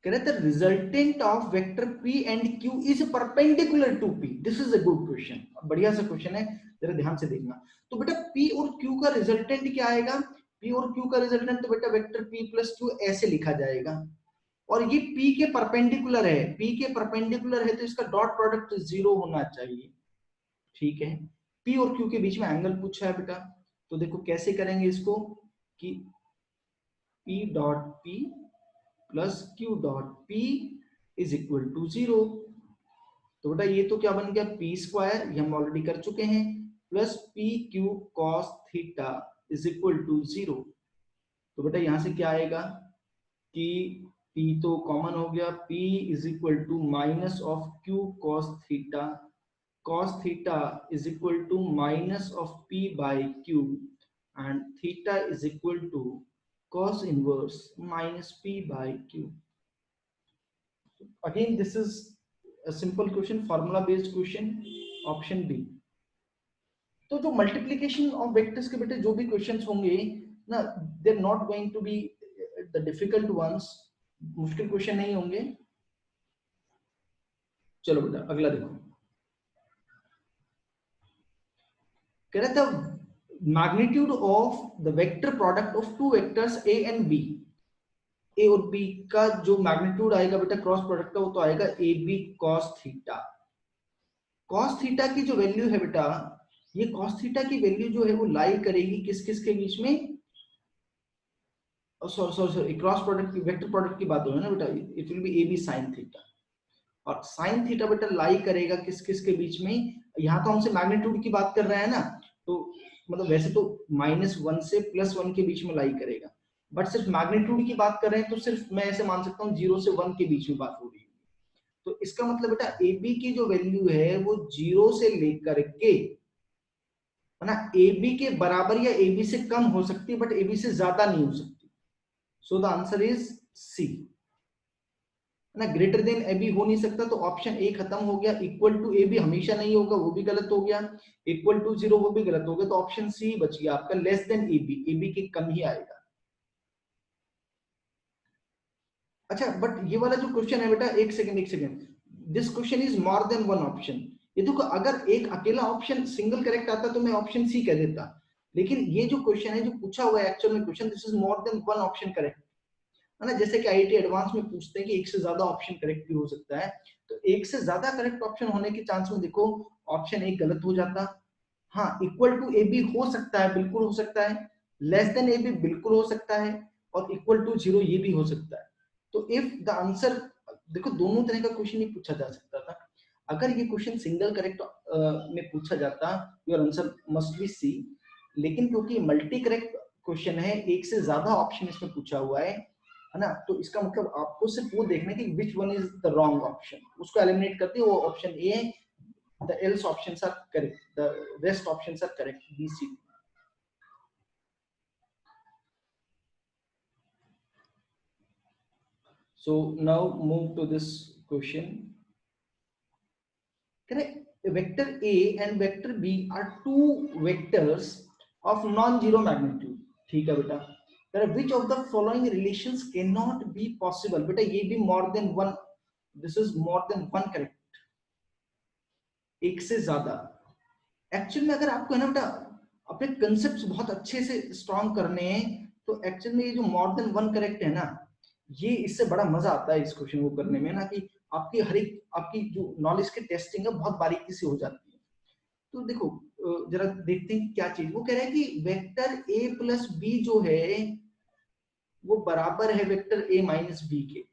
कह रहे थे resultant of vector p and q is perpendicular to p। This is a good question, बढ़िया सा question है, जरा ध्यान से देखना। तो बेटा p और q का रिजल्टेंट क्या आएगा? p और q का रिजल्टेंट तो बेटा वेक्टर p प्लस q ऐसे लिखा जाएगा, और ये p के परपेंडिकुलर है। p के परपेंडिकुलर है तो इसका डॉट प्रोडक्ट 0 होना चाहिए। ठीक है, p और q के बीच में एंगल पूछा है बेटा, तो देखो कैसे करेंगे इसको कि p dot p plus q dot p is equal to 0। तो बेटा ये तो क्या बन गया? p स्क्वायर, ये हम ऑलरेडी कर चुके हैं, plus P Q cos theta is equal to 0। तो बेटा यहां से क्या आएगा कि p तो कॉमन हो गया, p is equal to minus of q cos theta is equal to minus of p by q, and theta is equal to cos inverse minus p by q. Again this is a simple question, formula based question, option B। तो जो multiplication of vectors के बेटे जो भी questions होंगे ना, they are not going to be the difficult ones, मुश्किल question नहीं होंगे। चलो बेटा अगला देखो, कह रहा था magnitude of the vector product of two vectors A and B. A और बी का जो मैग्नीट्यूड आएगा बेटा क्रॉस प्रोडक्ट का, वो तो आएगा A B cos theta. Cos theta की जो वैल्यू है बेटा, ये कॉस थीटा की वैल्यू जो है वो लाई करेगी किस किस के बीच में? सॉरी क्रॉस प्रोडक्ट की, वेक्टर प्रोडक्ट की बात हो रही है ना बेटा, it will be A B sine theta. और साइन थीटा बेटा लाई करेगा किस किस के बीच में? यहाँ तो हमसे मैग्नीट्यूड की बात कर रहे हैं ना, तो मतलब वैसे तो -1 से +1 के बीच में लाई करेगा, बट सिर्फ मैग्नीट्यूड की बात कर रहे हैं तो सिर्फ मैं ऐसे मान सकता हूँ 0 से 1 के बीच में बात हो रही है। तो इसका मतलब बेटा ए बी की जो वैल्यू है वो 0 से लेकर के, है ना, ए बी के बराबर या ए बी से कम हो सकती है, बट ए बी से ज्यादा नहीं हो सकती। So the answer is C, ना, ग्रेटर देन ए बी हो नहीं सकता, तो ऑप्शन ए खत्म हो गया। इक्वल टू ए बी हमेशा नहीं होगा, वो भी गलत हो गया। इक्वल टू 0 वो भी गलत हो गया, तो ऑप्शन सी बच गया आपका, लेस देन ए बी के कम ही आएगा। अच्छा बट ये वाला जो क्वेश्चन है बेटा, एक second, this question is more than one option. ये देखो अगर एक अकेला ऑप्शन सिंगल करेक्ट आता तो मैं ऑप्शन सी कह देता, लेकिन ये जो क्वेश्चन है जो पूछा हुआ है एक्चुअल में question, this is more than one option correct, है ना। जैसे कि आईआईटी एडवांस में पूछते हैं कि एक से ज्यादा ऑप्शन करेक्ट भी हो सकता है, तो एक से ज्यादा करेक्ट ऑप्शन होने के चांस में देखो ऑप्शन ए गलत हो जाता। हाँ, इक्वल टू ए बी हो सकता है, बिल्कुल हो सकता है, लेस देन ए बी बिल्कुल हो सकता है, और इक्वल टू 0 ये भी हो सकता है। तो इफ द आंसर, देखो दोनों तरह का क्वेश्चन ही पूछा जा सकता था। अगर ये क्वेश्चन सिंगल करेक्ट में पूछा जाता, your answer must be C, लेकिन क्योंकि मल्टी करेक्ट क्वेश्चन है, एक से ज्यादा ऑप्शन इसमें पूछा हुआ है, है ना। तो इसका मतलब आपको सिर्फ वो देखना है कि which one is the wrong option, उसको एलिमिनेट करते हैं, वो ऑप्शन ए है, the else options are correct, the rest options are correct, B C. So now move to this question. Correct. Vector A and vector B are two vectors of non-zero magnitude. ठीक है बेटा। Which of the following relations cannot be possible? बेटा ये भी more than one, this is more than one correct, एक से ज्यादा। Actual में अगर आपको है ना बेटा अपने कंसेप्ट बहुत अच्छे से स्ट्रॉन्ग करने हैं, तो एक्चुअल में ये जो मोर देन वन करेक्ट है ना, ये इससे बड़ा मजा आता है इस क्वेश्चन को करने में ना, कि आपकी हर एक आपकी जो नॉलेज की टेस्टिंग है बहुत बारीकी से हो जाती है। तो देखो जरा देखते हैं क्या चीज वो कह रहा है कि वेक्टर ए प्लस बी जो है वो बराबर है वेक्टर ए माइनस बी के।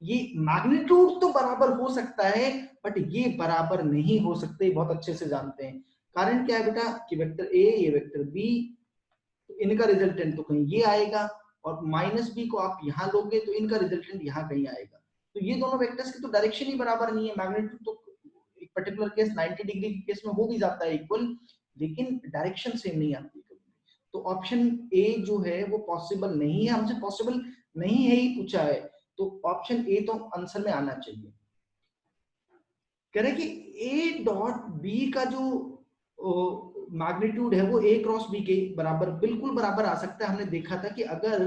ये मैग्नीट्यूड तो बराबर हो सकता है, बट ये बराबर नहीं हो सकते, बहुत अच्छे से जानते हैं। कारण क्या है बेटा कि वेक्टर ए ये वेक्टर बी, तो इनका रिजल्टेंट तो कहीं ये आएगा, और माइनस बी को आप यहां लोगे तो इनका रिजल्टेंट यहां कहीं आएगा। तो ये दोनों वेक्टर्स की तो डायरेक्शन ही बराबर नहीं है। मैग्नीट्यूड तो एक पर्टिकुलर केस 90 डिग्री के केस में हो भी जाता है इक्वल, लेकिन डायरेक्शन सेम नहीं आती कभी। तो ऑप्शन ए जो है वो पॉसिबल नहीं है, हमसे पॉसिबल नहीं है ही पूछा है, तो ऑप्शन ए तो आंसर में आना चाहिए। कह रहे कि ए डॉट बी का जो मैग्नीट्यूड है वो ए क्रॉस बी के बराबर, बिल्कुल बराबर आ सकता है। हमने देखा था कि अगर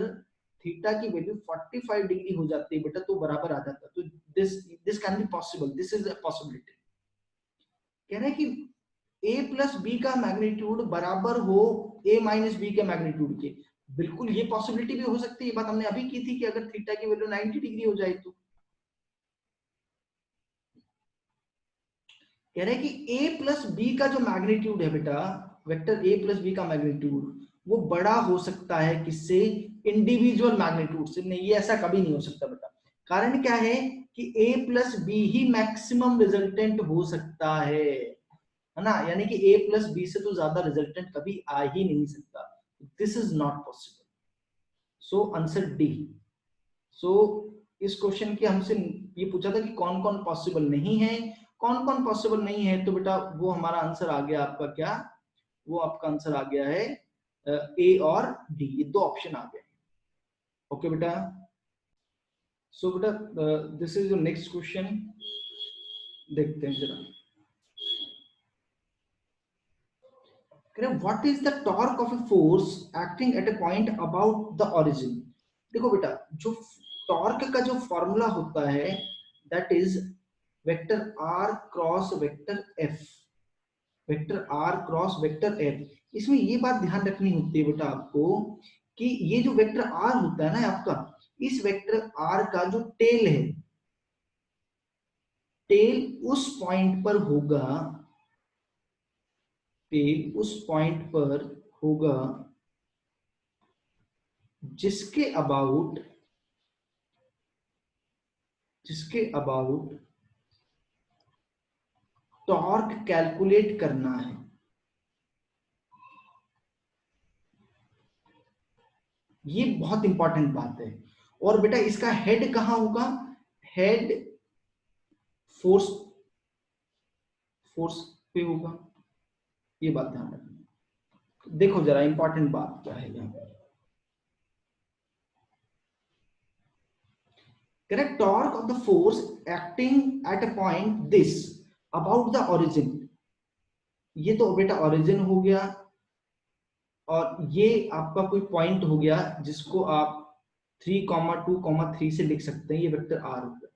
थीटा की वैल्यू 45 डिग्री हो जाती है बेटा तो बराबर आ जाता है। तो this can be possible, this is a possibility. कह रहे हैं कि a प्लस बी का मैग्नीट्यूड बराबर हो a माइनस बी के मैग्नीट्यूड के, बिल्कुल ये पॉसिबिलिटी भी हो सकती है। ये बात हमने अभी की थी कि अगर थीटा की वैल्यू 90 डिग्री हो जाए तो। कह रहे हैं कि a प्लस बी का जो मैग्नीट्यूड है बेटा, वेक्टर a प्लस बी का मैग्नीट्यूड वो बड़ा हो सकता है किससे, इंडिविजुअल मैग्नीट्यूड से। नहीं, ये ऐसा कभी नहीं हो सकता बेटा। कारण क्या है कि a प्लस बी ही मैक्सिमम रिजल्टेंट हो सकता है ना, यानी कि a प्लस बी से तो ज्यादा रिजल्टेंट कभी आ ही नहीं सकता। This is not possible, so answer D. So इस क्वेश्चन के हमसे ये पूछा था कि कौन कौन पॉसिबल नहीं है, कौन कौन पॉसिबल नहीं है, तो बेटा वो हमारा आंसर आ गया आपका क्या, वो आपका आंसर आ गया है ए और डी, ये दो ऑप्शन आ गए। ओके बेटा। सो बेटा this is your next question, देखते हैं जरा। What is the torque of a force acting at a point about the origin. देखो बेटा जो टॉर्क का जो फॉर्मूला होता है that is vector R cross vector F, vector R cross vector F. इसमें ये बात ध्यान रखनी होती है बेटा आपको कि ये जो वेक्टर आर होता है ना आपका, इस वेक्टर आर का जो टेल है, टेल उस पॉइंट पर होगा, टेल उस पॉइंट पर होगा जिसके अबाउट, जिसके अबाउट टॉर्क कैलकुलेट करना है। ये बहुत इंपॉर्टेंट बात है। और बेटा इसका हेड कहां होगा, हेड फोर्स, फोर्स पे होगा, ये बात ध्यान रखना। देखो जरा इंपॉर्टेंट बात क्या है यहाँ पर। Correct, torque of the force acting at a point this about the origin, ये तो बेटा ओरिजिन हो गया, और ये आपका कोई पॉइंट हो गया जिसको आप 3,2,3 से लिख सकते हैं, ये वेक्टर आर हो गया।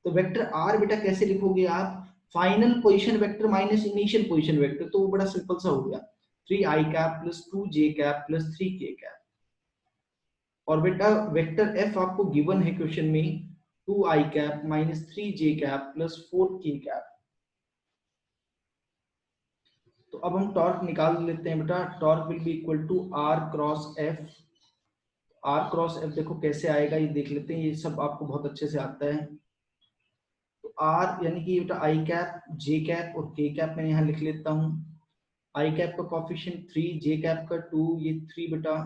तो वेक्टर आर बेटा कैसे लिखोगे आप, final position vector minus initial position vector, तो वो बड़ा सिंपल सा हो गया 3i cap plus 2j cap plus 3k cap. और बेटा वेक्टर एफ आपको गिवन है क्वेश्चन में 2i cap minus 3j cap plus 4k cap. तो अब हम टॉर्क निकाल लेते हैं बेटा, torque will be equal to R cross F. R cross F देखो कैसे आएगा ये देख लेते हैं, ये सब आपको बहुत अच्छे से आता है। तो आर यानी कि बेटा आई कैप, जे कैप और के कैप मैं यहाँ लिख लेता हूँ। आई कैप का कॉफिशिएंट 3, जे कैप का 2, ये 3 बेटा,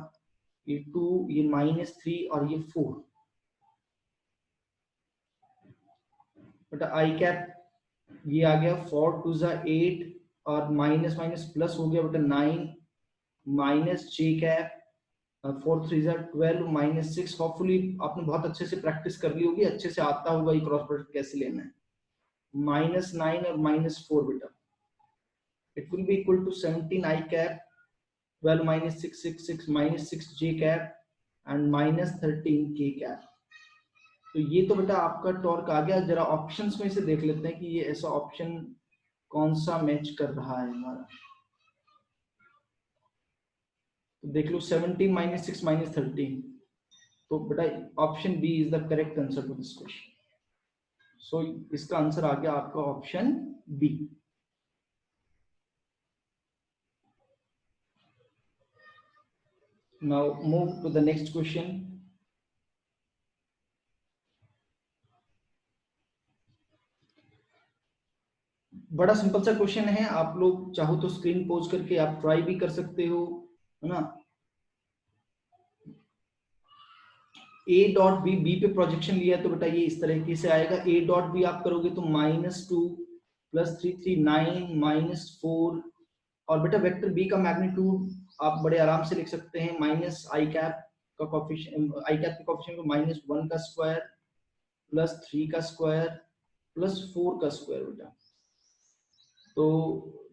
ये 2, ये -3 और ये 4। बेटा आई कैप ये आ गया 4 टू ज़ा 8 और माइनस माइनस प्लस हो गया बेटा 9 माइनस जे कैप 4 3 ज़ा 12 माइनस 6। होपफुली आपने बहुत अच्छे से प्रैक्टिस कर ली होगी, अच्छे से आता होगा ये क्रॉस प्रोडक्ट कैसे लेना है। माइनस 9 और माइनस 4 बेटा it will be equal to 17 I cap 12 minus 6 6 6 minus 6 J cap and minus 13 K cap। तो ये तो बेटा आपका टॉर्क आ गया। जरा ऑप्शंस में से देख लेते हैं कि ये ऐसा ऑप्शन कौन सा मैच कर रहा है हमारा। तो देख लो 17 minus 6 minus 13, तो बेटा option B is the correct answer to this question. So इसका आंसर आ गया आपका option B. Now move to the next question. बड़ा सिंपल सा क्वेश्चन है, आप लोग चाहो तो स्क्रीन पोज करके आप ट्राई भी कर सकते हो, है ना। ए डॉट बी, बी पे प्रोजेक्शन लिया तो बेटा ये इस तरीके से आएगा। ए डॉट बी आप करोगे तो -2 + 3 3 9 -4 और बेटा वेक्टर बी का मैग्नीट्यूड आप बड़े आराम से लिख सकते हैं माइनस आई कैप का कोफिशिएंट, आई कैप के कोफिशिएंट को -1 का स्क्वायर +3 का स्क्वायर +4 का स्क्वायर बेटा। तो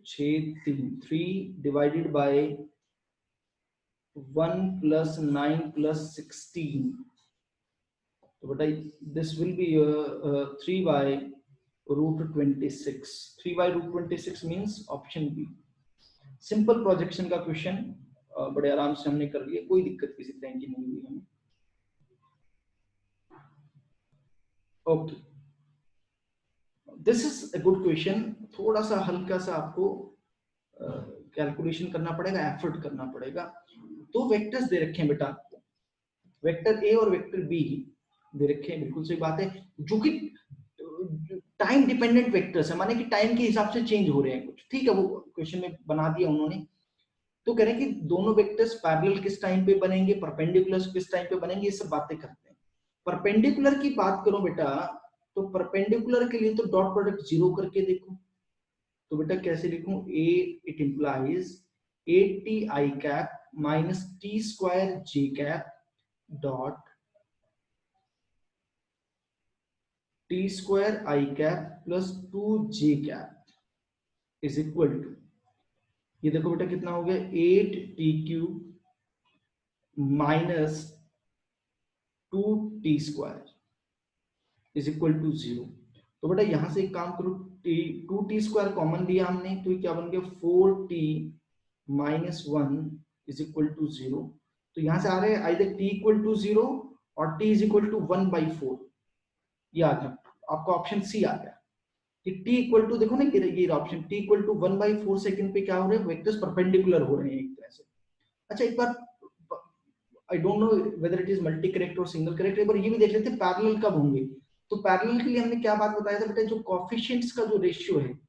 6 3 डिवाइडेड बाय 1 + 9 + 16, तो बेटा this will be 3/√26। 3/√26 means option B. Simple projection का क्वेश्चन बड़े आराम से हमने कर लिया, कोई दिक्कत किसी तरह की नहीं हुई हमें। Okay, this is a good question. थोड़ा सा हल्का सा आपको कैलकुलेशन करना पड़ेगा, एफर्ट करना पड़ेगा। दो वेक्टर्स दे रखे हैं बेटा आपको, वेक्टर ए और वेक्टर बी दे रखे हैं, बिल्कुल सही बात है, जो कि टाइम डिपेंडेंट वेक्टर्स है, माने कि टाइम के हिसाब से चेंज हो रहे हैं कुछ, ठीक है, वो क्वेश्चन में बना दिया उन्होंने। तो कह रहे हैं कि दोनों वेक्टर्स पैरेलल किस टाइम पे बनेंगे, परपेंडिकुलर किस टाइम पे बनेंगे, ये सब बातें करते हैं। परपेंडिकुलर की बात करो बेटा, तो परपेंडिकुलर के लिए तो डॉट प्रोडक्ट 0 करके देखो। तो बेटा कैसे लिखूं, A it implies 8t I cap -t² J cap dot t² I cap +2 J cap is equal to, ये देखो बेटा कितना हो गया, 8t³ -2t² is equal to 0। तो बेटा यहां से एक काम करो, 2t² कॉमन लिया हमने, तो ये क्या बन गया 4t -1 इज इक्वल टू 0। तो यहां से आ रहे हैं आइदर t इक्वल टू 0 और t इज इक्वल टू 1/4, ये आ गया आपका ऑप्शन सी आ गया कि t इक्वल टू, देखो ना ये option t equal to 1/4 second पे क्या हो रहे हैं, वेक्टर्स परपेंडिकुलर हो रहे हैं एक तरह से। अच्छा एक बार, I don't know whether it is multi correct और सिंगल करेक्ट, एक बार ये भी देख लेते हैं पैरेलल कब होंगे। तो पैरेलल के लिए हमने क्या बात बताया था बेटा, जो कोएफिशिएंट्स का जो रेशियो है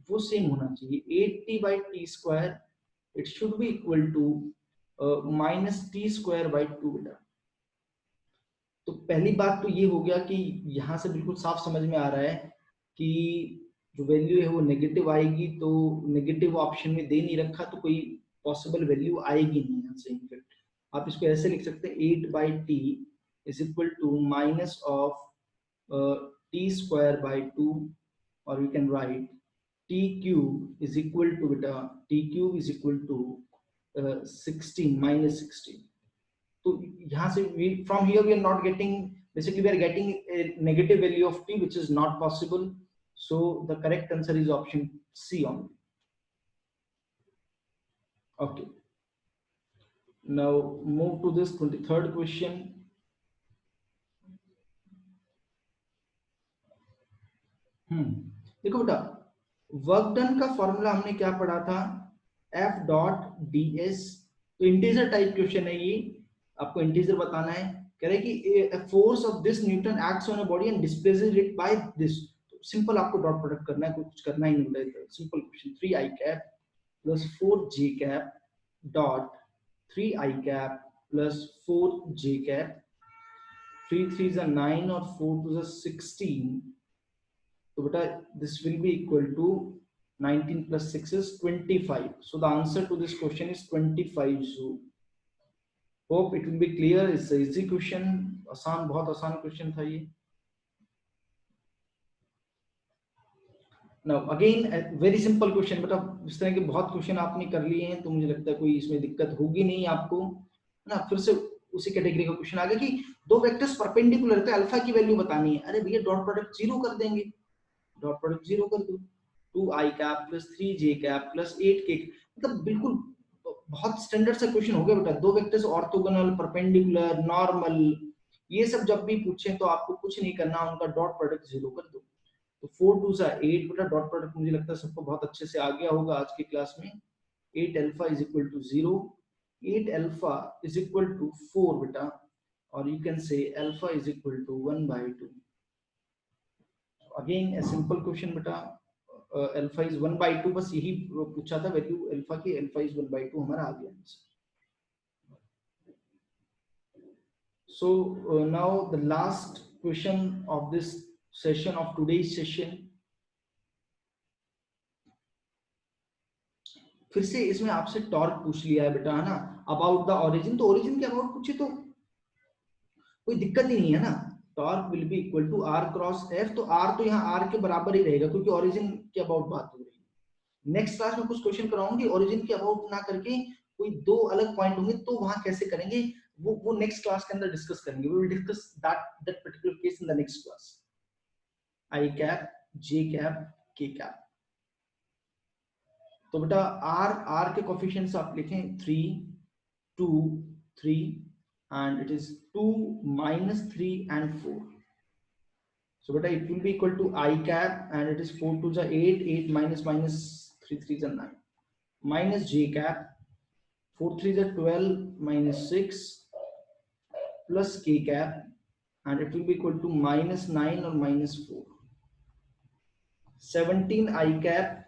वो सेम होना चाहिए, 8t/t², it should be equal to -t²/2 बेटा। तो पहली बात तो ये हो गया कि यहां से बिल्कुल साफ समझ में आ रहा है कि जो वैल्यू है वो नेगेटिव आएगी, तो नेगेटिव ऑप्शन में दे नहीं रखा तो कोई पॉसिबल वैल्यू आएगी नहीं यहाँ से। इनफैक्ट आप इसको ऐसे लिख सकते हैं 8/t is equal to minus of t²/2, और we can write t³ is equal to बेटा, t³ इज इक्वल टू 16 -16। तो यहाँ से from here we are not getting, basically we are getting a negative value of t which is not possible, so the correct answer is option C only. Okay, now move to this 23rd question. देखो बेटा, work done का formula हमने क्या पढ़ा था, F.ds। तो integer type question है ये, आपको इंटीजर बताना है। कह रहे कि force of this Newton acts on a body and displaces it by this. Simple आपको डॉट प्रोडक्ट करना है, कुछ करना ही नहीं है, simple question. 3i cap + 4j cap dot 3i cap + 4j cap, 3 3 9 और 4 2 16 बेटा this will be equal to 19 plus 6 is 25. So the answer to this question is 25 joule. Hope it will be clear. It's an easy question. आसान, बहुत आसान question था ये. Now again a very simple question. बेटा इस तरह के बहुत क्वेश्चन आपने कर लिए हैं तो मुझे लगता है कोई इसमें दिक्कत होगी नहीं आपको, है ना. फिर से उसी कैटेगरी का क्वेश्चन आ गया कि दो वेक्टर्स परपेंडिकुलर थे, अल्फा की वैल्यू बतानी है. अरे भैया डॉट प्रोडक्ट जीरो कर देंगे, डॉट प्रोडक्ट जीरो कर दो. 2i cap plus 3j cap plus 8k, मतलब बिल्कुल बहुत स्टैंडर्ड सा क्वेश्चन हो गया बेटा. दो वेक्टर्स ऑर्थोगोनल, परपेंडिकुलर, नॉर्मल, ये सब जब भी पूछे तो आपको कुछ नहीं करना, उनका डॉट प्रोडक्ट जीरो कर दो. तो 4 2 सा 8 बेटा, डॉट प्रोडक्ट मुझे लगता है सबको बहुत अच्छे से आ गया होगा आज की क्लास में. 8 alpha is equal to 0, 8 alpha is equal to 4 बेटा, और you can say alpha is equal to 1/2. Again a simple question बेटा. अल्फा इज 1/2, बस यही पूछा था वैल्यू अल्फा की. अल्फा इज 1/2 हमारा आ गया. So now the last question of this session, of today's session. फिर से इसमें आपसे टॉर्क पूछ लिया है बेटा, है ना, अबाउट द ओरिजिन. तो ओरिजिन के अबाउट पूछे तो कोई दिक्कत ही नहीं है ना. Torque will be equal to R cross F. तो आर तो यहाँ आर के बराबर ही रहेगा क्योंकि ओरिजिन के अबाउट बात हो रही है. नेक्स्ट क्लास में कुछ क्वेश्चन कराऊंगी ओरिजिन के अबाउट ना करके, कोई दो अलग पॉइंट होंगे तो वहां कैसे करेंगे वो नेक्स्ट क्लास के अंदर डिस्कस करेंगे. We will discuss that particular case in the next class. I cap, J cap, K cap. तो बेटा आर के कोफिशिएंट्स आप लिखें 3 2 3 and it is 2 minus 3 and 4. So beta it will be equal to I cap and it is 4 to the 8, 8 minus 3 3 is 9, minus j cap 4 3 is 12 minus 6 plus k cap and it will be equal to minus 9 or minus 4. 17 I cap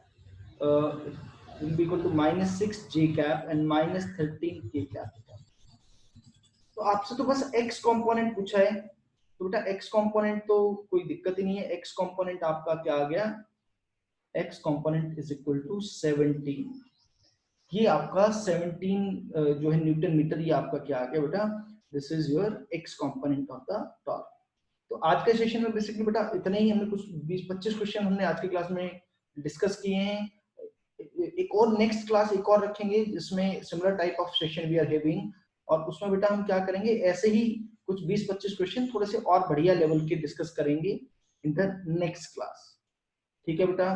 will be equal to minus 6 j cap and minus 13 k cap. तो आपसे तो बस x component पूछा है, तो बेटा x component तो कोई दिक्कत ही नहीं है. x कंपोनेंट आपका क्या आ गया, x component is equal to 17. ये आपका 17 जो है न्यूटन मीटर, ये आपका क्या आ गया बेटा, this is your x component of the torque. तो आज के सेशन में बेसिकली बेटा इतने ही. हमने कुछ 20-25 क्वेश्चन हमने आज की क्लास में डिस्कस किए हैं. एक और नेक्स्ट क्लास एक और रखेंगे जिसमें similar type of session we are having, और उसमें बेटा हम क्या करेंगे, ऐसे ही कुछ 20-25 क्वेश्चन थोड़े से और बढ़िया लेवल के डिस्कस करेंगे इन द नेक्स्ट क्लास. ठीक है बेटा.